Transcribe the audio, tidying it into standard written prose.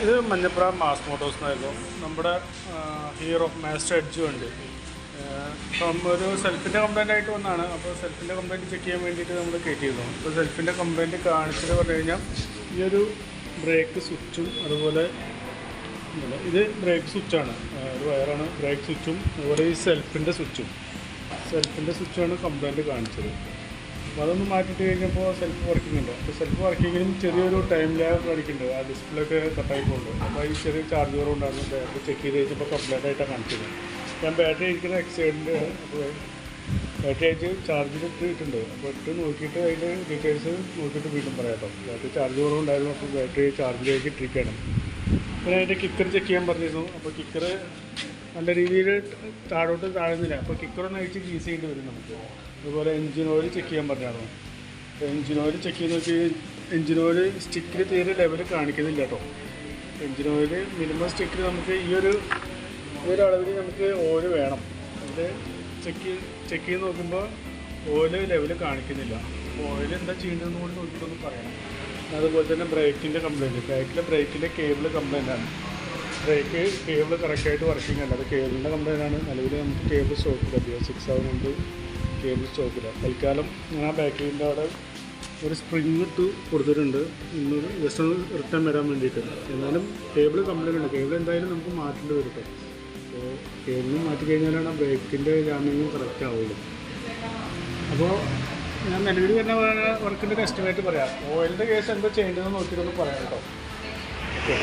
ഇത് Manjapra mass Motors എന്നായിരുന്നു നമ്മുടെ ഹീറോ മാസ്റ്റർ എഡ്ജ് വണ്ടി. ഒരു സെൽഫിൻ്റെ കംപ്ലയിൻ്റ് ആയിട്ട് വന്നതാണ്. അപ്പോൾ സെൽഫിൻ്റെ കംപ്ലയിൻറ്റ് ചെക്ക് ചെയ്യാൻ വേണ്ടിയിട്ട് നമ്മൾ കയറ്റിയിരുന്നു. അപ്പോൾ സെൽഫിൻ്റെ കംപ്ലയിൻറ്റ് കാണിച്ചത് പറഞ്ഞു കഴിഞ്ഞാൽ ഈ ഒരു ബ്രേക്ക് സ്വിച്ചും അതുപോലെ ഇത് ബ്രേക്ക് സ്വിച്ചാണ്, ഒരു വയറാണ് ബ്രേക്ക് സ്വിച്ചും, അതുപോലെ ഈ സെൽഫിൻ്റെ സ്വിച്ചാണ് കംപ്ലയിൻറ്റ് കാണിച്ചത്. അപ്പോൾ അതൊന്ന് മാറ്റിയിട്ട് കഴിഞ്ഞപ്പോൾ സെൽഫ് വർക്കിംഗ് ഉണ്ട്. അപ്പോൾ സെൽഫ് വർക്കിങ്ങിനും ചെറിയൊരു ടൈം ലാഗ് കാണിക്കുന്നുണ്ട്. ആ ഡിസ്പ്ലേ ഒക്കെ കട്ടായി പോകുന്നുണ്ട്. അപ്പോൾ ഈ ചെറിയ ചാർജർ ഉണ്ടായിരുന്നു. ബാറ്ററി ചെക്ക് ചെയ്ത് കഴിഞ്ഞപ്പോൾ കംപ്ലൈൻ്റ് ആയിട്ടാണ് കാണിച്ചത്. ഞാൻ ബാറ്ററി അയക്കുന്ന എക്സൈഡിൻ്റെ അപ്പോൾ ബാറ്ററി അയച്ച് ചാർജിൽ ഇട്ടിട്ടുണ്ട്. അപ്പോൾ ഇട്ട് നോക്കിയിട്ട് അതിൻ്റെ ഡീറ്റെയിൽസ് നോക്കിയിട്ട് വീണ്ടും പറയാം കേട്ടോ. ബാറ്ററി ചാർജ് കുറവുണ്ടായിരുന്നു. അപ്പോൾ ബാറ്ററി ചാർജിലേക്ക് ഇട്ടിരിക്കുകയാണ്. പിന്നെ അതിൻ്റെ കിക്കർ ചെക്ക് ചെയ്യാൻ പറഞ്ഞിരുന്നു. അപ്പോൾ കിക്കർ നല്ല രീതിയിൽ താഴോട്ട് താഴുന്നില്ല. അപ്പോൾ കിക്കറൊന്ന് അഴിച്ച് ഗ്രീസ് ചെയ്യേണ്ടി വരും നമുക്ക്. അതുപോലെ എൻജിൻ ഓയിൽ ചെക്ക് ചെയ്യാൻ പറഞ്ഞായിരുന്നു. അപ്പോൾ എൻജിൻ ഓയിൽ ചെക്ക് ചെയ്ത് നോക്കി എൻജിൻ ഓയിൽ സ്റ്റിക്കിൽ തീരെ ലെവൽ കാണിക്കുന്നില്ല കേട്ടോ. എൻജിൻ ഓയിൽ മിനിമം സ്റ്റിക്കിൽ നമുക്ക് ഈ ഒരു അളവിൽ നമുക്ക് ഓയിൽ വേണം. അത് ചെക്ക് ചെയ്ത് നോക്കുമ്പോൾ ഓയിൽ ലെവൽ കാണിക്കുന്നില്ല. അപ്പോൾ ഓയിൽ എന്താ ചെയ്യേണ്ടതെന്ന് കൂടി നോക്കിയിട്ടൊന്ന് പറയണം. അതുപോലെ തന്നെ ബ്രേക്കിൻ്റെ കംപ്ലയിൻറ്റ്, ബ്രേക്കിൻ്റെ കേബിൾ കംപ്ലയിൻ്റാണ്. ബ്രേക്ക് കേബിൾ കറക്റ്റായിട്ട് വർക്കിംഗ് അല്ല. അത് കേബിളിൻ്റെ കംപ്ലയിൻ്റാണ്. നിലവിൽ നമുക്ക് കേബിൾ സ്റ്റോക്കില്ല. BS6 കേബിൾ സ്റ്റോക്കില്ല. തൽക്കാലം ഞാൻ ആ ബാക്കിൻ്റെ അവിടെ ഒരു സ്പ്രിങ് ഇട്ട് കൊടുത്തിട്ടുണ്ട്. ഇന്ന് ജസ്റ്റ് ഒന്ന് റിട്ടേൺ വരാൻ വേണ്ടിയിട്ട്. എന്നാലും കേബിൾ കംപ്ലയിൻ്റ് ഉണ്ട്. കേബിൾ എന്തായാലും നമുക്ക് മാറ്റേണ്ടി വരും കേട്ടോ. അപ്പോൾ കേബിൾ മാറ്റി കഴിഞ്ഞാലാണ് ആ ബ്രേക്കിൻ്റെ ജാമ്യവും കറക്റ്റ് ആവുള്ളൂ. അപ്പോൾ ഞാൻ നിലവിൽ തന്നെ വർക്കിൻ്റെ എസ്റ്റിമേറ്റ് പറയാം. ഓയിലിൻ്റെ കേസ് എന്താ ചെയ്യേണ്ടതെന്ന് നോക്കിയിട്ടൊന്ന് പറയാം കേട്ടോ. ഓക്കെ.